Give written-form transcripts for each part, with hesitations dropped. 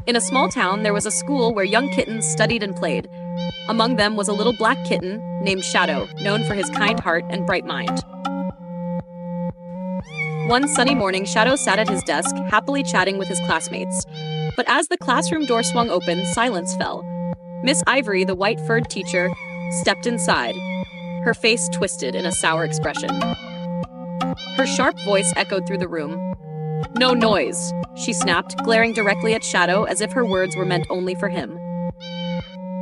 In a small town, there was a school where young kittens studied and played. Among them was a little black kitten named Shadow, known for his kind heart and bright mind. One sunny morning, Shadow sat at his desk, happily chatting with his classmates. But as the classroom door swung open, silence fell. Miss Ivory, the white-furred teacher, stepped inside, her face twisted in a sour expression. Her sharp voice echoed through the room. "No noise," she snapped, glaring directly at Shadow as if her words were meant only for him.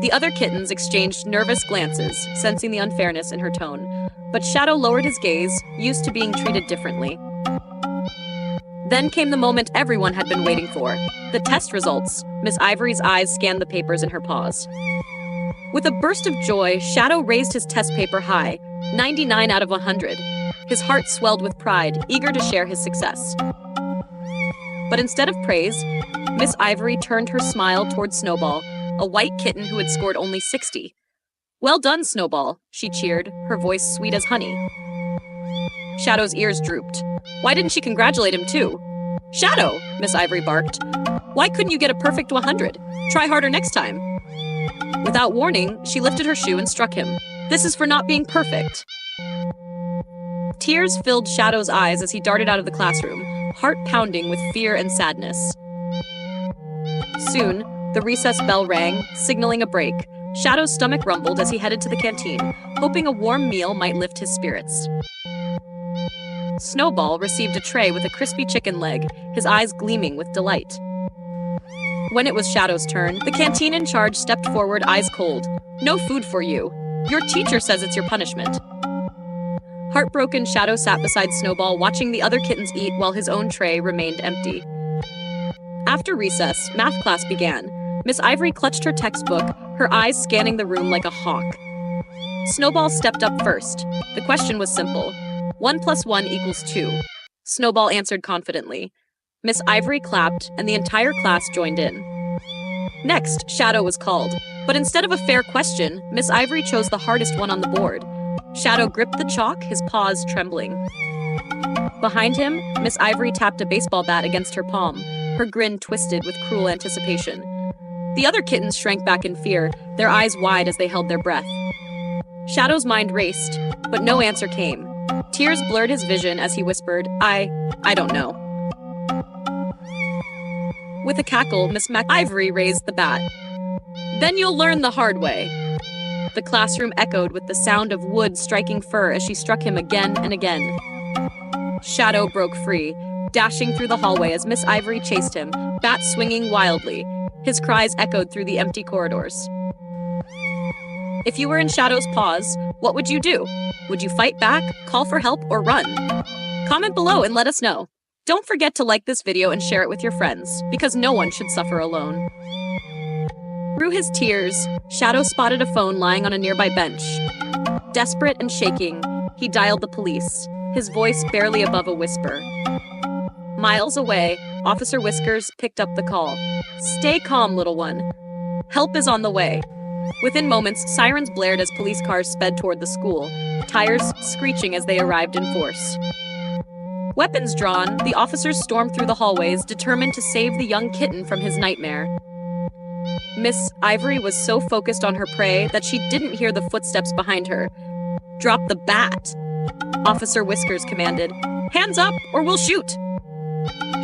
The other kittens exchanged nervous glances, sensing the unfairness in her tone, but Shadow lowered his gaze, used to being treated differently. Then came the moment everyone had been waiting for. The test results. Miss Ivory's eyes scanned the papers in her paws. With a burst of joy, Shadow raised his test paper high, 99 out of 100. His heart swelled with pride, eager to share his success. But instead of praise, Miss Ivory turned her smile toward Snowball, a white kitten who had scored only 60. "Well done, Snowball," she cheered, her voice sweet as honey. Shadow's ears drooped. Why didn't she congratulate him too? "Shadow," Miss Ivory barked. "Why couldn't you get a perfect 100? Try harder next time." Without warning, she lifted her shoe and struck him. "This is for not being perfect." Tears filled Shadow's eyes as he darted out of the classroom, heart pounding with fear and sadness. Soon, the recess bell rang, signaling a break. Shadow's stomach rumbled as he headed to the canteen, hoping a warm meal might lift his spirits. Snowball received a tray with a crispy chicken leg, his eyes gleaming with delight. When it was Shadow's turn, the canteen in charge stepped forward, eyes cold. "No food for you. Your teacher says it's your punishment." Heartbroken, Shadow sat beside Snowball, watching the other kittens eat while his own tray remained empty. After recess, math class began. Miss Ivory clutched her textbook, her eyes scanning the room like a hawk. Snowball stepped up first. The question was simple. 1 + 1 = 2. Snowball answered confidently. Miss Ivory clapped, and the entire class joined in. Next, Shadow was called, but instead of a fair question, Miss Ivory chose the hardest one on the board. Shadow gripped the chalk, his paws trembling. Behind him, Miss Ivory tapped a baseball bat against her palm, her grin twisted with cruel anticipation. The other kittens shrank back in fear, their eyes wide as they held their breath. Shadow's mind raced, but no answer came. Tears blurred his vision as he whispered, I don't know." With a cackle, Miss Ivory raised the bat. "Then you'll learn the hard way." The classroom echoed with the sound of wood striking fur as she struck him again and again. Shadow broke free, dashing through the hallway as Miss Ivory chased him, bat swinging wildly. His cries echoed through the empty corridors. If you were in Shadow's paws, what would you do? Would you fight back, call for help, or run? Comment below and let us know. Don't forget to like this video and share it with your friends, because no one should suffer alone. Through his tears, Shadow spotted a phone lying on a nearby bench. Desperate and shaking, he dialed the police, his voice barely above a whisper. Miles away, Officer Whiskers picked up the call. "Stay calm, little one. Help is on the way." Within moments, sirens blared as police cars sped toward the school, tires screeching as they arrived in force. Weapons drawn, the officers stormed through the hallways, determined to save the young kitten from his nightmare. Miss Ivory was so focused on her prey that she didn't hear the footsteps behind her. "Drop the bat," Officer Whiskers commanded. "Hands up, or we'll shoot."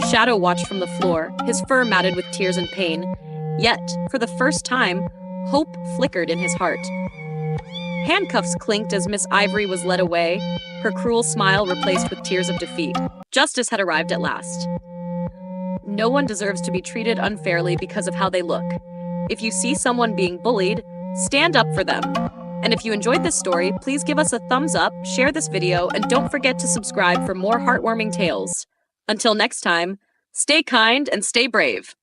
Shadow watched from the floor, his fur matted with tears and pain. Yet, for the first time, hope flickered in his heart. Handcuffs clinked as Miss Ivory was led away, her cruel smile replaced with tears of defeat. Justice had arrived at last. No one deserves to be treated unfairly because of how they look. If you see someone being bullied, stand up for them. And if you enjoyed this story, please give us a thumbs up, share this video, and don't forget to subscribe for more heartwarming tales. Until next time, stay kind and stay brave.